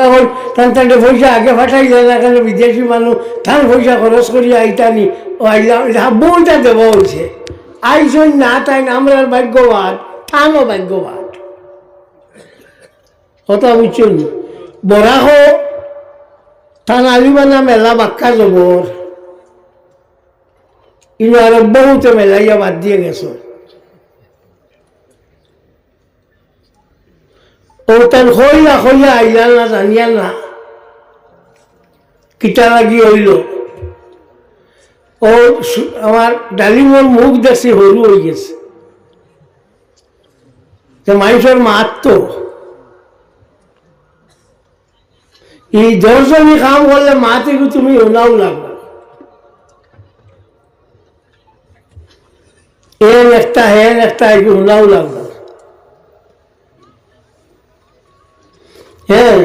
এখন তান্তানটা পয়সা আগে ফাটাইলে না কেন বিদেশি মানুষ তার পয়সা খরচ করিয়া আইতানি ও আইলাম বউটা দেওয়া হয়েছে আইসন না তাই আমরা ভাগ্যবান থানও ভাগ্যবান কথা বুঝছেন বরা হোক থান আলিবানা মেলা বাক্কা জবর ইনো আরো বহুত মেলাইয়া বাদ দিয়ে গেছ ও তার হইয়া হইয়া আইলাল না জানিয়াল না কিটা লাগি হইল ও আমার ডালিমর মুখ দেখছি সরু হয়ে গেছে মানুষের মাত্র এই 10 জনই কাম করলে মা থেকে তুমি ওনাও লাগবে হেন একটা ওনাও লাগবে হ্যাঁ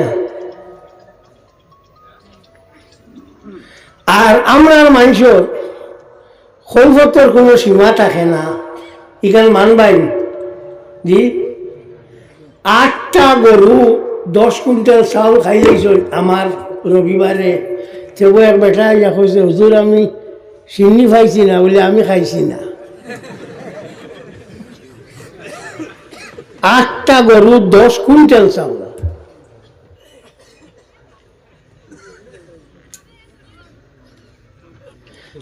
আর আমরা মানুষের কৈফতের কোনো সীমা থাকে না এখানে মানবাই জি 8টা গরু 10 কুইন্টাল চাউল খাই যাইছ আমার রবিবারে তবু এক বেটা ইয়া কইছে হুজুর আমি চিনি পাইছি না বলে আমি খাইছি না 8টা গরু 10 কুইন্টাল চাউল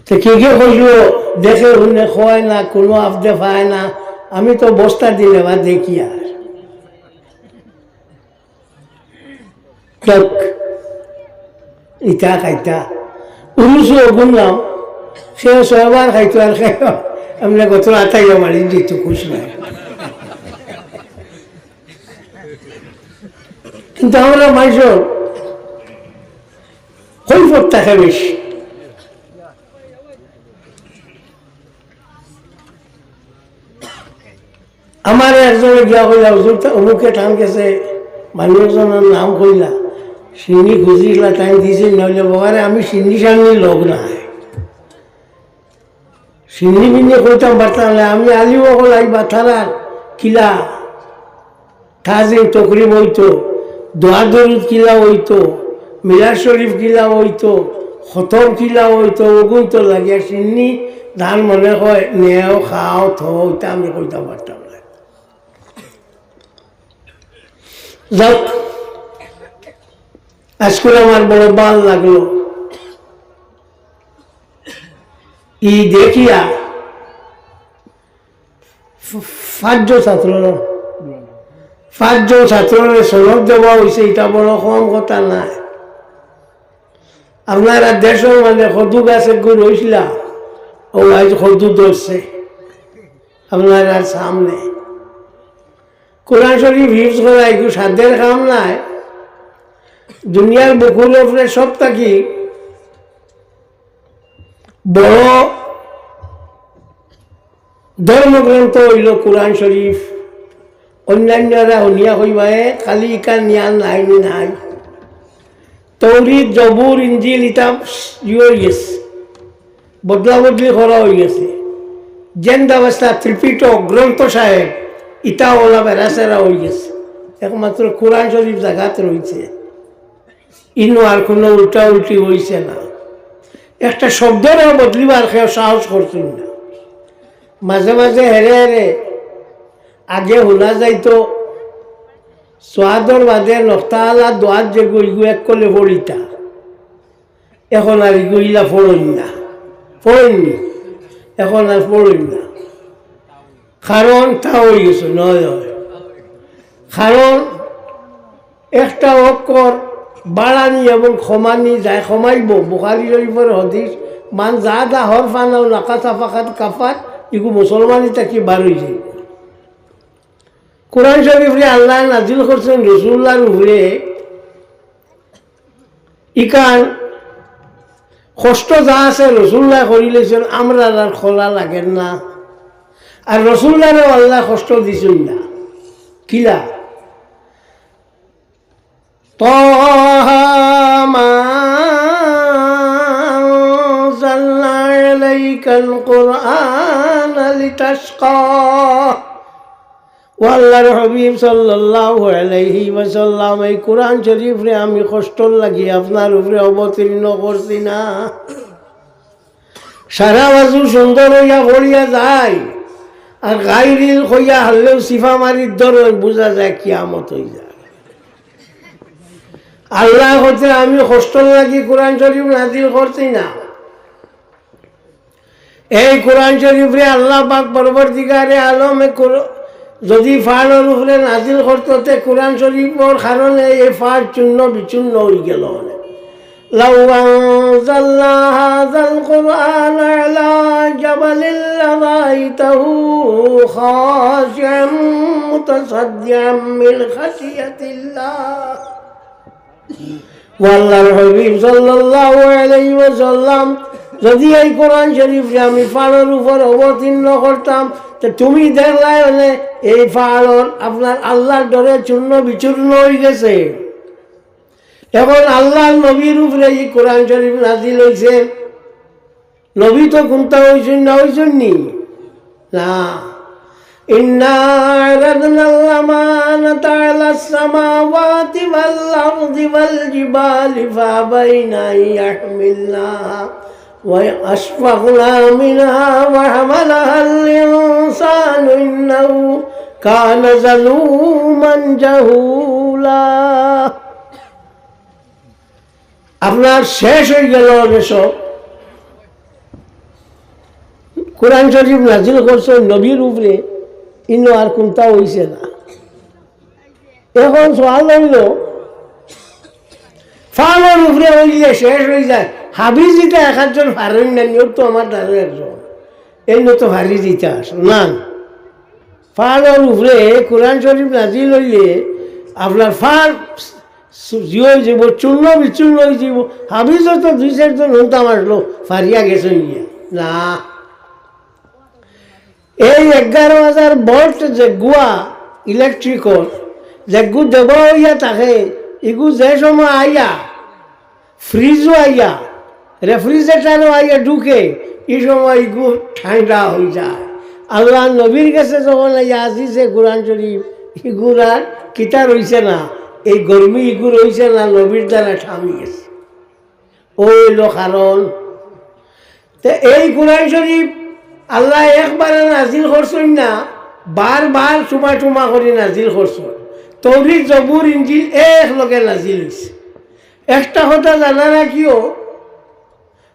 তো কে কে কইল দেখে শুনে খোয়ায় না কোনো আফদে পায় না আমি তো বস্তা দিলে বা দেখি আর ইটা খাইতা উনিশও গুনলাম সে 6 বার খাইতো আর খাই আমরা কত আতাইয়া মারি দিত খুশ নাই কিন্তু আমরা মানুষের কৈফত থাকে বেশি আমার একজনে গিয়া কইলা হুজুর অমুকে টান গেছে মানুষজনের নাম কইলা সিন্নি খুঁজিলা টাইম দিয়েছি নইলে বাবারে আমি সিন্নি সামনি লোক নাই সিন্নি মিন্নি কইতাম পারতাম না আমি আলিও কলাই বাথারার কিলা থাজি তকরিব হইতো দোয়া দরুদ কিলা হইতো মিলাদ শরীফ কিলা হইতো খতম কিলা হইতো ওগুন তো লাগিয়া সিন্নি ধান মনে হয় নেও খাও থইতা আমি কইতাম পারতাম না যাক আজকে আমার বড় ভাল লাগলো ই দেখিয়া 5 জন ছাত্রের সনদ দেওয়া হয়েছে এটা বড় কম কথা নাই আপনারা দেশের মানে সদু গাছে গুড় হয়েছিল ও আজ সদু ধরছে আপনারা সামনে কোরআন শরীফ হিফজ করা একটু সাধ্যের কাম নাই দুনিয়ার বুকুর উপরে সব থাকি বড় ধর্মগ্রন্থ হইল কোরআন শরীফ অন্যান্যরা হনিয়া হইবায়ে খালি ইকার নিয়ান নাই নাই তৌরিদ জবুর ইঞ্জিল ইটা হয়ে গেছে বদলা বদলি করা হয়ে গেছে জেন্দাবস্থা ত্রিপিটক গ্রন্থ সাহেব ইটা ওলা বেড়াচেরা হয়ে গেছে একমাত্র কোরআন শরীফ জায়গাতে রয়েছে ইনো আর কোনো উল্টা উল্টি হয়েছে না একটা শব্দটাও বদলিবার খেয়ে সাহস করছেন না মাঝে মাঝে হেরে হেরে আগে শোনা যাইতো সোয়াদর বাদে নক্তালা দোয়াত যে গইগু এক করলে পড়িতা এখন আর গইলা পড়েননি এখন আর পড়েন না কারণ তা হয়ে গেছে নয় কারণ একটা অক্ষর বাড়ানি এবং ক্ষমানি যায় ক্ষমাইব বুখারী শরীফের হদিস মান যা দা হর ফানাও নাকাতা ফাকাত কাফাত ইগু মুসলমানই তাকে বার হয়ে যায় কোরআন শরীফে আল্লাহ নাজিল করছেন রাসূলুল্লাহর উপরে ইকান কষ্ট যা আছে রাসূলুল্লাহ করিলেছেন আমরা আর খোলা লাগে না আর রাসূলুল্লাহরও আল্লাহ কষ্ট দিছেন না কিলা তাহা মা আনজালনা আলাইকাল কুরআনা লিতাশকা আল্লাহর হাবিব সাল্লাল্লাহু আলাইহি ওয়াসাল্লাম এই কোরআন শরীফে আমি কষ্ট লাগি আপনার উপরে অবতীর্ণ করছি না। সারা বাজু সুন্দর হইয়া পড়িয়া যায় আর গাইরিল হইয়া হারলেও সিফা মারির দর বোঝা যায় কিয়ামত হয়ে যায়। আল্লাহ হতে আমি কষ্ট লাগি কোরআন শরীফ নাজিল করছি না। এই কোরআন শরীফে আল্লাহ পাক পরবর্তীকারে আলমে যদি ফাড়ের উপরে নাজিল করতে কোরআন শরীফের কারণে এই ফাড় চূর্ণ বিচূর্ণ হয়ে গেল। লাউ আনজালনা হাযাল কুরআন আলা জাবালিন লারাইতাহু খাশিআন মুতাসাদ্দিআন মিন খাশিয়াতিল্লাহ। আল্লাহর হাবিব সাল্লাল্লাহু আলাইহি ওয়াসাল্লাম যদি এই কোরআন শরীফে আমি ফাড়ের উপর অবতীর্ণ করতাম তো তুমি দেখলাই মানে এই ফাড়র আপনার আল্লাহর ডরে চূর্ণ বিচূর্ণ হয়ে গেছে। এখন আল্লাহর নবীর উপরে এই কোরআন শরীফ নাজিল হয়েছে। নবী তো কোনটা হয়েছেন না হয়েছেন নি না। ইন্না আরাদনাল আমানাতা আলাস সামাওয়াতি ওয়াল আরদি ওয়াল জিবালি ফাবাইনা ইয়াহমিলনাহা وأشفقنا منها وحملها الإنسان إنه كان ظلوما جهولا। আপনার শেষ হয়ে গেল এসব কোরআন শরীফ নাজিল করছে নবীর উপরে, ইনো আর কোনটা হইছে না। এখন সওয়াল হইল ফাড়ের উপরে হইলে শেষ হয়ে যায়। হাবিজিটা এক একজন ফারেন না, নিয়োগ তো আমার দ্বারা একজন এই তো হারি দিতে আস না। ফাড়ের উপরে কোরআন শরীফ নাজিল হইলে আপনার ফাড় জিও যাব চূর্ণ বিচূর্ণ হয়ে যাব। হাবিজও তো দুই চারজন হতাম আসলো ফারিয়া গেছে না। এই 11,000 ভোল্ট যে গুয়া ইলেকট্রিকল যেগু দেব হইয়া থাকে এগু যে সময় আইয়া ফ্রিজও আইয়া রেফ্রিজারেটারও আইয়া ঢুকে এই সময় এগু ঠান্ডা হয়ে যায়। আল্লাহ নবীর কাছে যখন আইয়া আসিছে কোরআন শরীফ এগুর আর কিতা রইছে না, এই গরমি এগু রইছে না, নবীর দ্বারা থামি গেছে। ওইল কারণ তো এই কোরআন শরীফ আল্লাহ একবারে নাজিল করছেন না, বারবার চুমা চুমা করে নাজিল করছেন। তৌরাত জবুর ইনজিল এক লগে নাজিল হয়েছে। একটা কথা জানা রাখিও,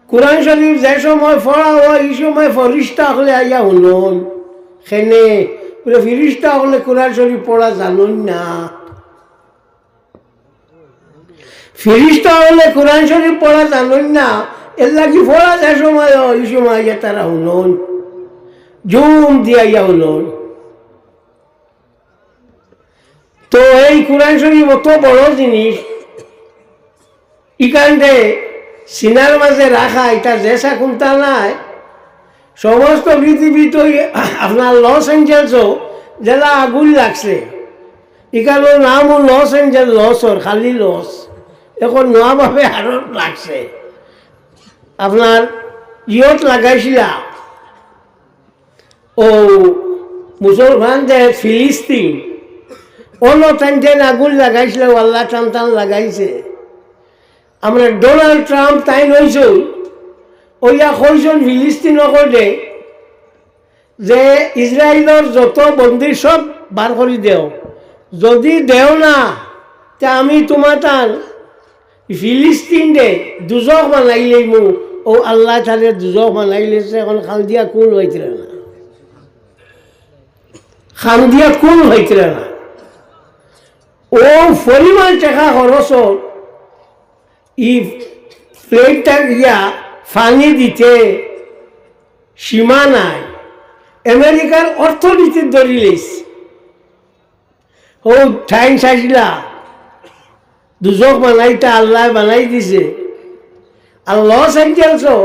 কোরআন শরীফ যে সময় পড়া হয় এই সময় ফরিস্তা হলে আইয়া শুনুন সেনে ফিরিস্তা হলে কোরআন শরীফ পড়া জানুন না। ফিরিস্তা হলে কোরআন শরীফ পড়া জানুন না, এর লাগি পড়া যে সময় এই সময় আইয়া তারা শুনুন জুম দিয়ে আইয়া শুনুন। তো এই কোরআন শরীফ অত বড় জিনিস, ইকান্তে সিনার মাঝে রাখা এটা জেসা কোনটা নাই। সমস্ত পৃথিবীতে আপনার লস এঞ্জেলসও জেলা আগুন লাগছে, এখানে নামও লস এঞ্জেল লসর খালি লস। এখন নোয়াভাবে আরো লাগছে আপনার ইয়ত লাগাইছিলা ও মুসলমানদের ফিলিস্তিন অন্য টান আগুন লাগাইছিল, আল্লাহ টান টান লাগাইছে। আমরা ডোনাল্ড ট্রাম্প তাই নইছো ওইয়া কইজন ফিলিস্তিন করে যে ইসরায়েলের যত বন্দী সব বার করে দেও, যদি দেও না তে আমি তোমার তার ফিলিস্তিন দে দুজক বানাইলেই মু ও আল্লাহ তাদের দুজক বানাইলেছে। এখন খান দিয়া কোন হইছিল না, খান দিয়া কোন হইছিল না। ও পরিমাণ টাকা খরচ ই প্লেটটা গিয়া ফানি দিতে সীমা নাই। আমেরিকার অর্থনীতির ধরি লেছে ও ঠাইন চাইছিলা দুজক বানাইটা আল্লাহ বানাই দিছে। আর লস এঞ্জেলসও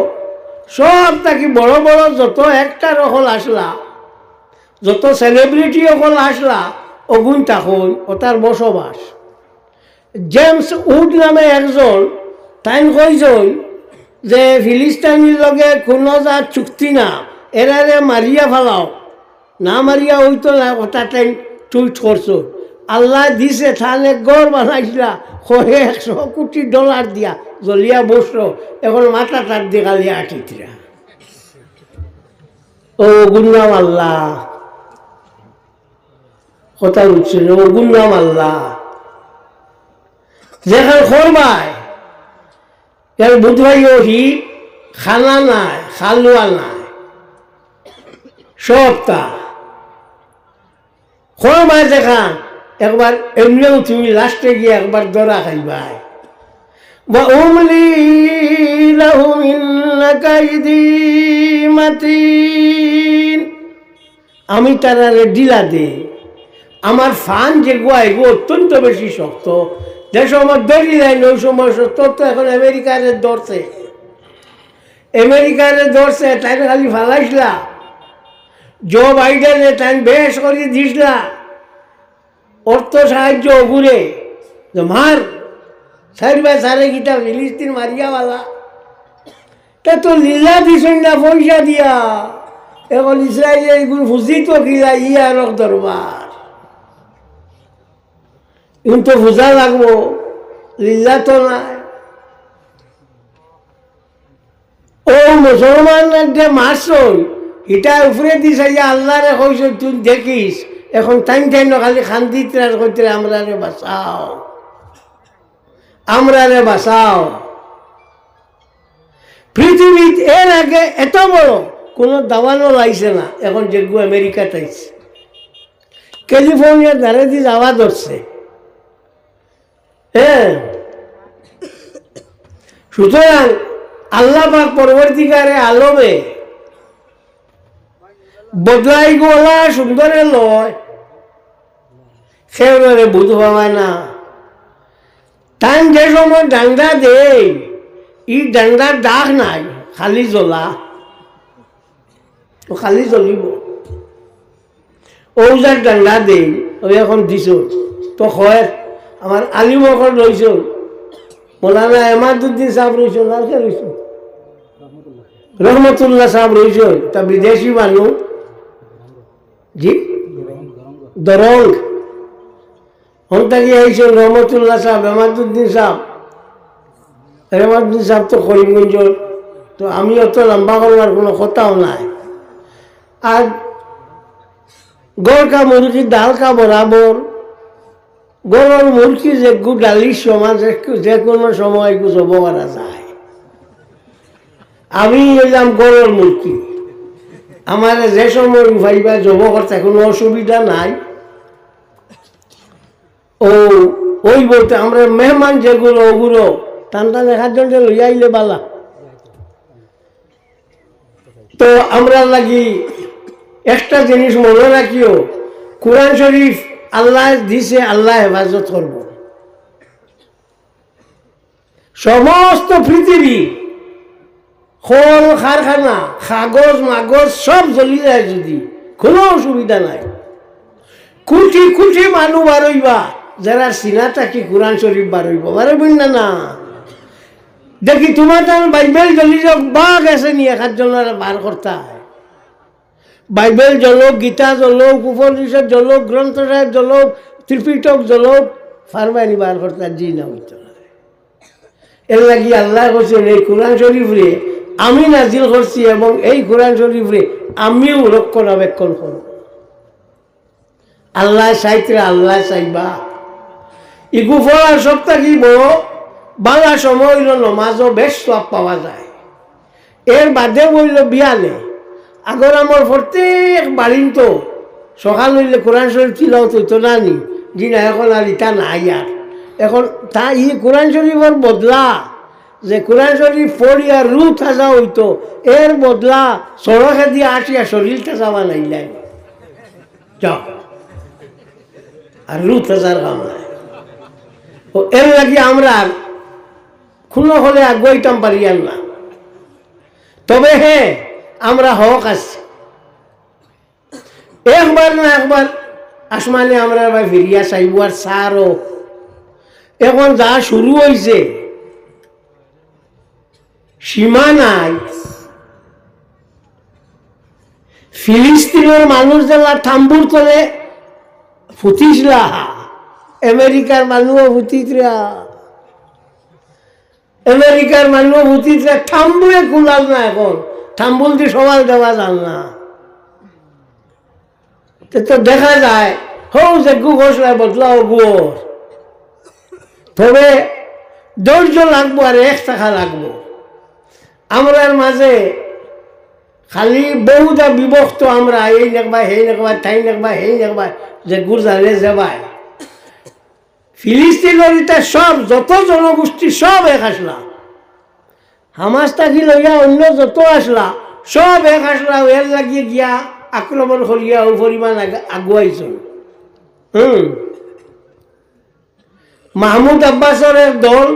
সব তাকে বড় বড় যত একটার অকল আসলা, যত সেলিব্রিটি অকল আসলা অগুন তখন ওটার বসবাস। জেমস উড নামে একজন তাইন কইজন যে ফিলিস্তিনির লগে কোনো যা চুক্তি না, এরারে মারিয়া ফেলাও, না মারিয়া হইতো না ওটা টাইম টুইট করছো আল্লাহ দিছে থানে গড় বানাইছিলা $100 কোটি দিয়া জ্বলিয়া বসলো এখন মাথা তার দিয়ে গালিয়া আটিতরা ও গুন্নাম আল্লাহ কথা উঠছে ও গুন্নাম আল্লাহ যেখানে খরবায় এর বুধবাই ওহি খানা নাই খালুয়া নাই সবটা খরবায় দেখান একবার এমনিও তুমি লাস্টে গিয়ে একবার দরা খাইবাই বা উমলি লাহুম ইন্না কাইদি মাতিন আমি তারারে ডিলা দে আমার ফান যে গোয়াইগো অত্যন্ত বেশি শক্ত যে সময় দড়ি দেয় ওই সময় তো এখন আমেরিকারে ধরছে তাই খালি ফালাইসলা জো বাইডেনে তাই বেশ করে দিসলা অর্থ সাহায্য ঘুরে মার সাইবা সারে গীতা ফিলিস্তিন মারিয়াওয়ালা তা তো লীলা দিছেন না পয়সা দিয়া এখন ইসরায়েল এগুলো ফুজিত কিলা ইয়ার দরবার এখন তো ফুজা লাগবো লীলা তো নাই ও মুসলমান যে মারছই এটা উপরে দিছে যে আল্লাহরে কইছ তুই দেখিস এখন টাইম খালি খান্দিতে কইতে আমরারে বাঁচাও পৃথিবীত এর আগে এত বড় কোনো দাওয়ানো লাইছে না এখন যেগুলো আমেরিকা তাইছে ক্যালিফোর্নিয়ার ধারে দিয়ে যাওয়া ধরছে হ্যাঁ সুতরাং আল্লাহ পাক পরবর্তীকারে আলমে বদলাই গোলা সুন্দরে লয় সেওরে বুধ পাওয়ায় না টান যে সময় ডান্ডা দেয় ই ডান্ডার দাগ নাই খালি জ্বলা ও খালি জ্বলিব ওজার ডান্ডা দেই ওই এখন দিছ তো হয় আমার আলিমকর রইছ মৌলানা এমাদুদ্দিন সাহেব রইছ আর কে রইছ রহমতুল্লাহ সাহেব রইছ তা বিদেশি মানুষ জি দরং হন্তাকি আইছেন রহমতুল্লাহ সাহেব এমাদুদ্দিন সাহেব তো করিমগঞ্জ তো আমি অত লম্বা করবার কোনো কথাও নাই আর গড়কা মুরগি ডালকা বরাবর গরুর মুরগি যে ডালির সমাজ যে কোনো সময় জব করা যায় আমি এলাম গরুর মুরগি আমার যে সময় ভাইবা জব করতে কোনো অসুবিধা নাই ও ওই বলতে আমরা মেহমান যেগুলো ওগুলো টান টান 1 জনকে লইয়া আইলে বালা তো আমরা লাগি একটা জিনিস মনে রাখিও কোরআন শরীফ আল্লাহ দিছে আল্লাহ হেফাজত করব সমস্ত পৃথিবী খোল কারখানা কাগজ মাগজ সব জ্বলি যায় যদি কোনো অসুবিধা নাই কোটি কোটি মানুষ বারইবা যারা সিনাটা কি কোরআন শরীফ বারইব বারইবেন না দেখি তোমার বাইবেল জ্বলি যাক বাঘ আছে নি 1 জনের বার করতে হয় বাইবেল জ্বলক গীতা জ্বলক উপনিষদ জ্বলক গ্রন্থ সাহেব জ্বলক ত্রিপিটক জ্বলক ফারমানি বার করতে জি না হইতো না এর লাগি আল্লাহ বলছেন এই কোরআন শরীফ রে আমি নাজিল করছি এবং এই কোরআন শরীফ রে আমিও রক্ষণাবেক্ষণ করব আল্লাহ চাইতে আল্লাহ চাইবা ইগু ফলার সপ্তাহ কি বড় বাংলা সময় হইল নমাজও বেশ সব পাওয়া যায় এর বাদে বইল বিয়ালে আগর আমার প্রত্যেক বাড়িন তো সকাল হইলে কোরআন শরীফ তিলাওয়াত হইতো না নি জি না এখন আর ইটা নাই আর এখন তা কোরআন শরীফের বদলা যে কোরআন শরীফ পড়িয়া রু থাজা হইতো এর বদলা সড়কে দিয়ে আসিয়া শরীরটা যাওয়া নাই যাও আর রু থাজার কাম নাই ও এর লাগি আমরা খুনো হলে আগুয়াইতাম পারিয়ান না তবে হ্যাঁ আমরা হক আছি একবার না একবার আসমানে আমরা ফিরিয়া চাইব আর সারও এখন যা শুরু হয়েছে সীমা নাই ফিলিস্তিনের মানুষ যারা থাম্বুর তলে ফুটিছিলা আমেরিকার মানুষও ফুটিতরা আমেরিকার মানুষ ফুটিতরা থাম্বুয়ে কুলাল না এখন থাম্বুল দিয়ে সবাই দেওয়া যান না তো দেখা যায় হৌ যে গু ঘোষণায় বদলাও গুয়োর তবে ধৈর্য লাগবো আর এক টাকা লাগবো আমরার মাঝে খালি বহুটা বিভক্ত আমরা এই নেকবা সেই নেকবা তাই নেকবা সেই নেকবা যে গুরজারে যাবাই ফিলিস্তিনের ইটা সব যত জনগোষ্ঠী সব এক আসলা হামাস থাকি লইয়া অন্য যত আসলা সব এক আসলা এর লাগিয়ে গিয়া আক্রমণ করিয়া ও পরিমাণ আগুয়াইছে মাহমুদ আব্বাসের দল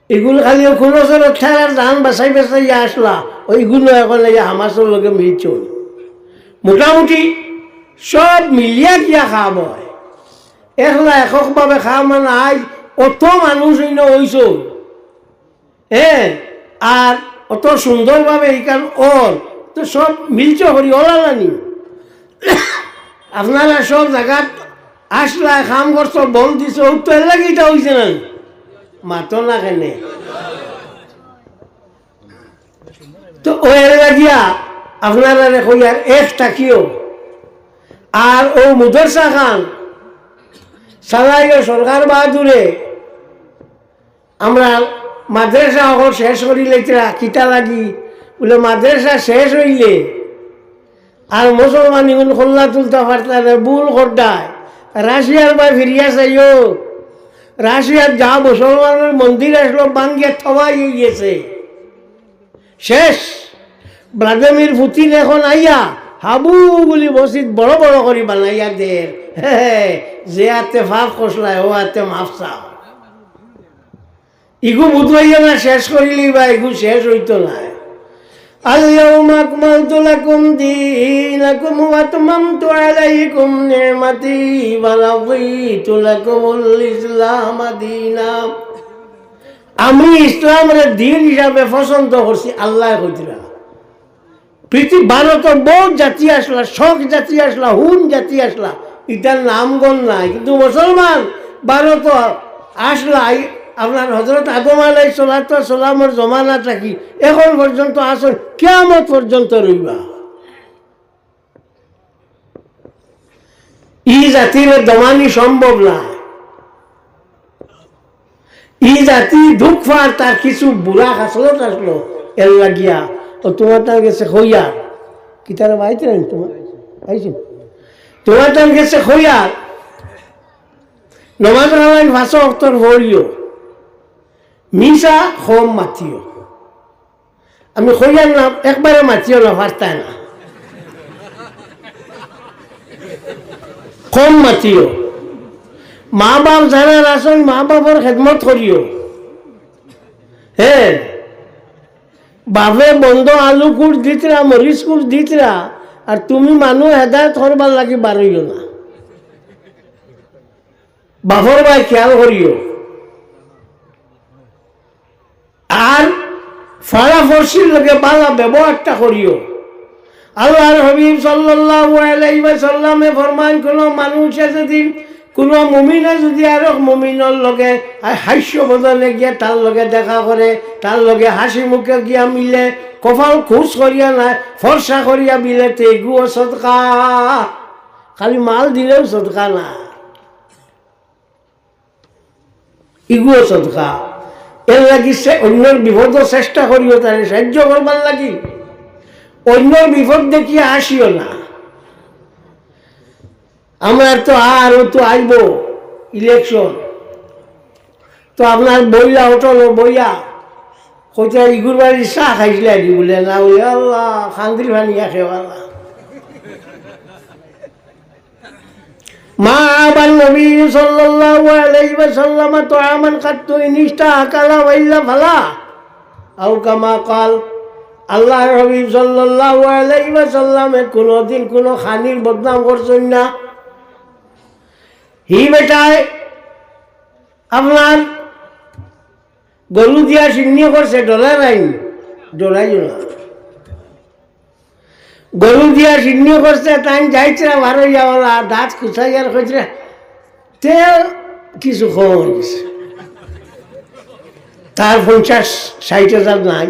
এগুলো খালি কোনো খেলার ধান বাছাই বাছাইয়া আসলা ওইগুলো এখন হামাসের লগে মিলছল মোটামুটি সব মিলিয়া গিয়া খাওয়া হয় একলা এককভাবে খাওয়া মানে আজ অত মানুষ হইছল হ্যাঁ আর অত সুন্দরভাবে এইখান ওর তো সব মিলছ করি ওলালানি আপনারা সব জায়গাত আসলা খাম করছ বল দিছ তো এর লাগে এটা হয়েছে না মাতো না কেনে তো ওই লাগিয়া আপনারা কইয়ার এক টাকিও আর ও মুদরসা খান সালাইও সরকার বাহাদুরে আমরা মাদ্রাসা হল শেষ করিলে কিতা লাগি বলে মাদ্রাসা শেষ হইলে আর মুসলমান ইগুন খোল্লা তুলতে পারতাম বুল খড্ডায় রাশিয়ার বা ফিরিয়া চাইও রাশিয়ার যা মুসলমানের মন্দির আসলো বাঙ্গিয়া থমাই গিয়েছে শেষ ভ্লাদিমির পুতিন এখন আইয়া হাবু বলি মসজিদ বড় বড় করে বানাইয়া দের যে হাতে ফাফ কষলায় ও হাতে মাফ চাও ইগু বুধবাইয়া না শেষ করিলি বা ইগু শেষ হইতো না اليوم أكملت لكم دينكم وأتممت عليكم نعمتي ورضيت لكم الإسلام دينا আমি ইসলামের দিন হিসাবে পছন্দ করছি আল্লাহ কইরা পৃথিবী ভারতের বহুত জাতি আসলা শখ জাতি আসলা হুন জাতি আসলা এটার নামগণ নাই কিন্তু মুসলমান ভারত আসলা আপনার হযরত আদম আলাইহিস সালামের জমানা থাকি এখন পর্যন্ত আসল কিয়ামত পর্যন্ত রইবা এই জাতির দমানি সম্ভব না এই জাতি দুঃখ আর তার কিছু বুড়া হাসলত আসলো এর লাগিয়া ও তোমার তার গেছে হইয়া কি তারা বাইতে নেন তোমার আইছেন তোমার তার গেছে হইয়া নমাজ রামাইন ভাষা অক্তর হইও মিশা হোম মাতিও আমি হইয়ার নাম একবারে মাতিও না পারতাই না কম মাতিও মা বাপ যারা আসেন মা বাবার খেদমত করিও হ্যাঁ বাপে বন্ধ আলু কুট দিতরা মরিচ কুট দিতরা আর তুমি মানুষ হেদায়ত করবার লাগি বারইও না বাপর ভাই খেয়াল করিও আর ফাড়াফড়শির লগে বালা ব্যবহারটা করিও আল্লাহর হাবিব সাল্লাল্লাহু আলাইহি ওয়াসাল্লামে ফরমান কোন মানুষে যদি কোন মুমিনে যদি আর মুমিনের লগে হাস্য বদলে গিয়া তার লগে দেখা করে তার লগে হাসি মুখে গিয়া মিলে কপাল খুশ করিয়া না ফর্সা করিয়া মিলে তে গুও সদকা খালি মাল দিলেও সদকা না ইগুও সদকা এর লাগি সে অন্যের বিপদ চেষ্টা করিও তাহলে সাহায্য করবার লাগি অন্যের বিপদ দেখিয়ে আসিও না আমরা তো আর তো আইব ইলেকশন তো আপনার বইয়া হোটেল বইয়া কোথায় ইগুর বাড়ি চা খাইছিলে আনি বলে না বলে আল্লাহ খান্দির ভানিয়া খেওয়ালা মা আবার নবী সাল্লাল্লাহু আলাইহি ওয়াসাল্লাম তো আমান কাত্তু ইনিস্তা আকালা ওয়াইলা ফালা আও কামা কাল আল্লাহর হাবিব সাল্লাল্লাহু আলাইহি ওয়াসাল্লাম কোনদিন কোনো খানির বদনাম করছেন না হি বেটায় আপনার গরু দিয়া সিন্নি করছে ডলার আইন ডরাইও না গরু দিয়া সিদ্ধ করছে তাই যাইছে ভালো যাওয়ালা দাঁত খুঁচাই আর কইছে তে কিছু কম হয়ে গেছে। তার 50-60 হাজার নাই,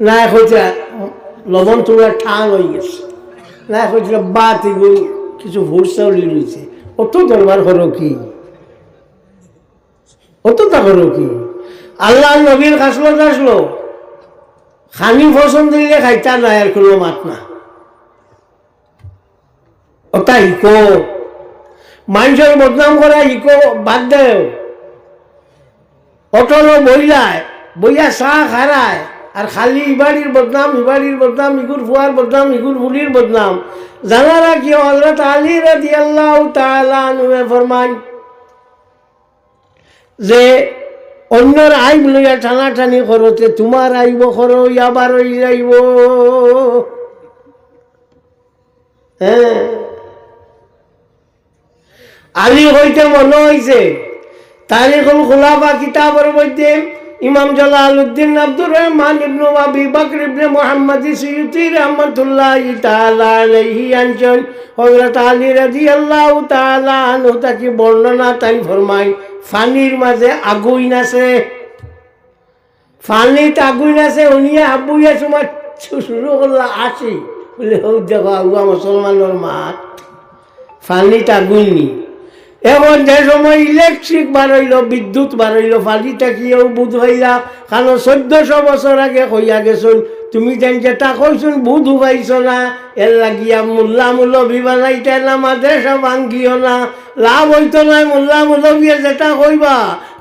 না হইতে লবণ তোলা ঠান হয়ে গেছে, না হয়েছিল বাত এগুলো কিছু ভোট চাউলি রয়েছে, অত দরবার করো কি, অত তা করো কি? আল্লাহ নবীর কাছলো আসলো খানি পছন্দ দিলে খাইতা নাই আর কোনো মাত না। ওটা ইকো মানুষের বদনাম করা ইকো বাদ দেও। অটলো বইলায় বইয়া চা খারায় আর খালি ইবাড়ির বদনাম ইবাড়ির বদনাম, ইগুর ফুয়ার বদনাম, ইগুর ফুলির বদনাম। জানারা কি হযরত আলী রাদিয়াল্লাহু তাআলা আনহু ফরমান যে অন্যর আইব লইয়া টানাটানি করতে তোমার আইব করো আবার হয়ে যাইব। হ্যাঁ, আলী হইতে মনে হয়েছে তারিখুল খুলাফা কিতাবের মধ্যে ইমাম জালালউদ্দিন আব্দুর রহমান ইবনে আবি বকর ইবনে মুহাম্মদ সিয়ুতি রাহমাতুল্লাহি তাআলা আলাইহি আনছেন হযরত আলী রাদিয়াল্লাহু তাআলা আনহু তাকে বর্ণনা তাই ফরমায় ফানির মাঝে আগুন আছে, ফানিতে আগুন আছে, উনিয়া আবুইয়া সময় শুরু করলা আসি বলে হোক দেখো আগুয়া মুসলমানের মাঠ ফানিতে আগুন নি। এখন যে সময় ইলেকট্রিক বাড়াইল, বিদ্যুৎ বাড়াইল, ফালিটা কিও বুধ হইলা, কারণ 1400 বছর আগে কইয়া গেছুন তুমি যেন যেটা কইছুন বুধ পাইছ না, এর লাগিয়া মোল্লা মুলবি বানাইতে না, মাদ্রাসা ভাঙ্গিও না, লাভ হইতো না। মোল্লা মুলবিয়ে যেটা কইবা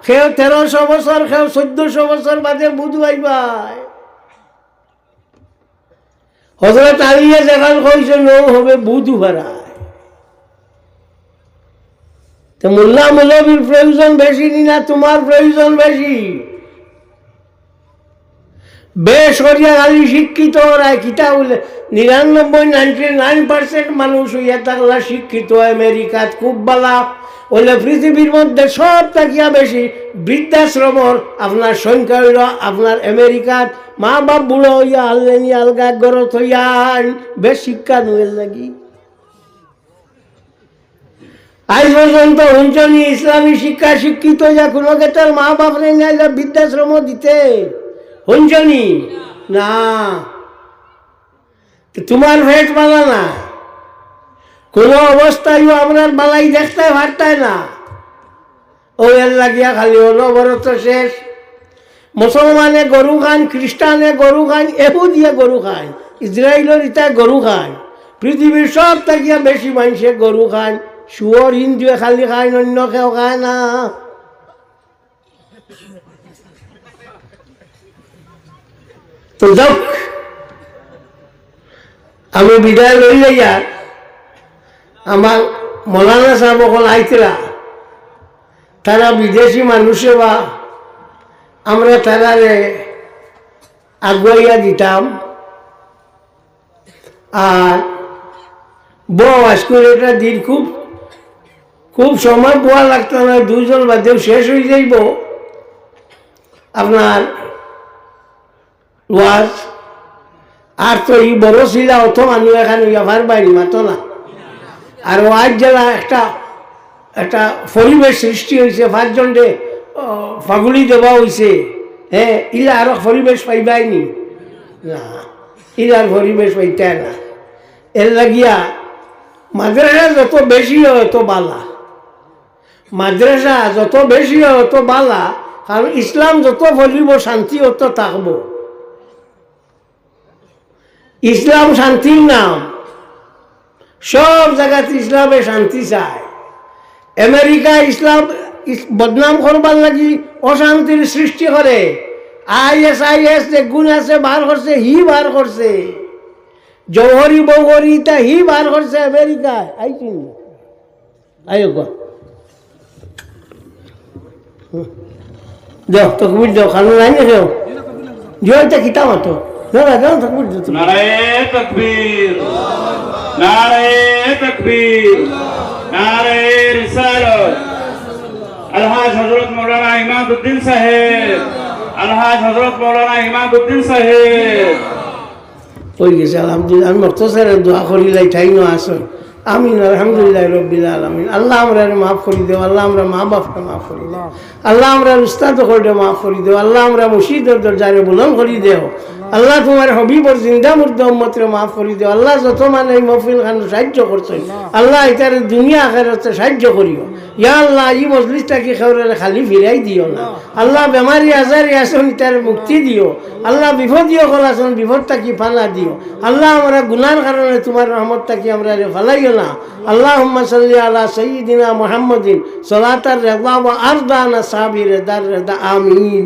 সেও 1300 বছর, সেও 1400 বছর বাদে বুধ পাইবাই। হযরত আলীয়ে যেখান কইছেন ও হবে বুধ ভাড়ায়। তো মোল্লা মুলবির প্রয়োজন বেশি না তোমার প্রয়োজন বেশি? বেশ করিয়া খালি শিক্ষিত ওরা কিতা বলে 99% মানুষ হইয়া থাকলা শিক্ষিত। আমেরিকাত খুব বালা বলে পৃথিবীর মধ্যে সব থাকিয়া বেশি বৃদ্ধাশ্রমর আপনার সংখ্যা হইল আপনার আমেরিকাত। মা বাপ বুড়ো হইয়া আললেনি আলগা গরত হইয়া বেশ শিক্ষা নইল লাগি। আজ পর্যন্ত হুঞ্চনি ইসলামী শিক্ষা শিক্ষিত যা কোনো ক্ষেত্রে মা বাপ রে নাইলে বৃদ্ধাশ্রম দিতে হুঞ্চনি না। তোমার ভেট বালা না, কোনো অবস্থায় আপনার বালাই দেখতে পারতায় না। ও এর লাগিয়া খালি অনবরত শেষ। মুসলমানে গরু খান, খ্রিস্টানে গরু খান, এহুদিয়ে গরু খান, ইসরায়েলের ইটায় গরু খান, পৃথিবীর সব থাকিয়া বেশি মানুষে গরু খান। শুয়োর হিন্দুয়ে খালি খায়, অন্য কেউ খায় না। তো যাক, আমি বিদায় লই যাইয়া আমার মৌলানা সাহেব ওখান আইতরা, তারা বিদেশি মানুষে বা আমরা তারারে আগুয়াইয়া দিতাম। আর বউ আজকের এটা দিন খুব খুব সময় পোয়া লাগতো না, 2 জন বাদেও শেষ হয়ে যাইব আপনার ওয়াজ। আর তো এই বড় ছিল অত মানুষ এখানে ইয়াবার বাইরে মাতো না। আর ওয়াজ জেলা একটা একটা পরিবেশ সৃষ্টি হয়েছে, 5 জনকে ফাগুলি দেওয়া হয়েছে। হ্যাঁ, ইলা আরো পরিবেশ পাইবাইনি না, ইলার পরিবেশ পাইতে না। এর লাগিয়া মাদ্রাসা যত বেশি হয় তত বালা, মাদ্রাসা যত বেশি হয় তত বালা। কারণ ইসলাম যত ফলিব শান্তি অত থাকব। ইসলাম শান্তির নাম, সব জায়গাতে ইসলামে শান্তি চায়। আমেরিকা ইসলাম বদনাম করবার লাগি অশান্তির সৃষ্টি করে। ISIS যে গুণ আছে বার করছে, হি বার করছে। জৌহরি বৌহরি তা হি বার করছে আমেরিকায়। আইছি আয়ো গো যাও তকবির যাও, খানো নাই না কেউ জয়টা কিতা মতো যাও তকবির যাও। নারায়ে তাকবীর, নারায়ে তাকবীর, নারায়ে রিসালাত। আলহাজ হযরত মাওলানা ইমাদউদ্দিন সাহেব, আলহাজ হযরত মাওলানা ইমাদউদ্দিন সাহেব। হয়ে গেছে আলহামদুলিল্লাহ। আমি মক্তসারের দোয়া করিলাই ঠাইনো আসুন। আমিন আলহামদুলিল্লাহ রব্বিল আলামিন। আল্লাহ আমরা মাফ করে দেও, আল্লাহ আমরা মা বাপকে মাফ করে দেও, আল্লাহ আমরা উস্তাদ করে মাফ করে দেও, আল্লাহ আমরা মুর্শিদের দরজারে বুলন্দ করে দেও, আল্লাহ তোমার হবিবর জিন্দা মুর্দা উম্মতরে মাফ করে দেও। আল্লাহ যত মানে এই মহফিল খান সাহায্য করছো আল্লাহ এটার দুনিয়া আখিরাতে সাহায্য করিও। ইয়া আল্লাহ এই মজলিসটাকে খেউরে খালি ফিরাই দিও না। আল্লাহ বেমারি আজারি আসুন এটার মুক্তি দিও। আল্লাহ বিপদীয় কল আসুন বিপদটা কি ফালা দিও। আল্লাহ আমরা গুনার কারণে তোমার রহমতটা কি আমরা ফালাইও না। আল্লাহুম্মা সাল্লি আলা সাইয়্যিদিনা মুহাম্মাদিন সালাতার রিদা ওয়া আরদানা সাবির দার রিদা আমিন।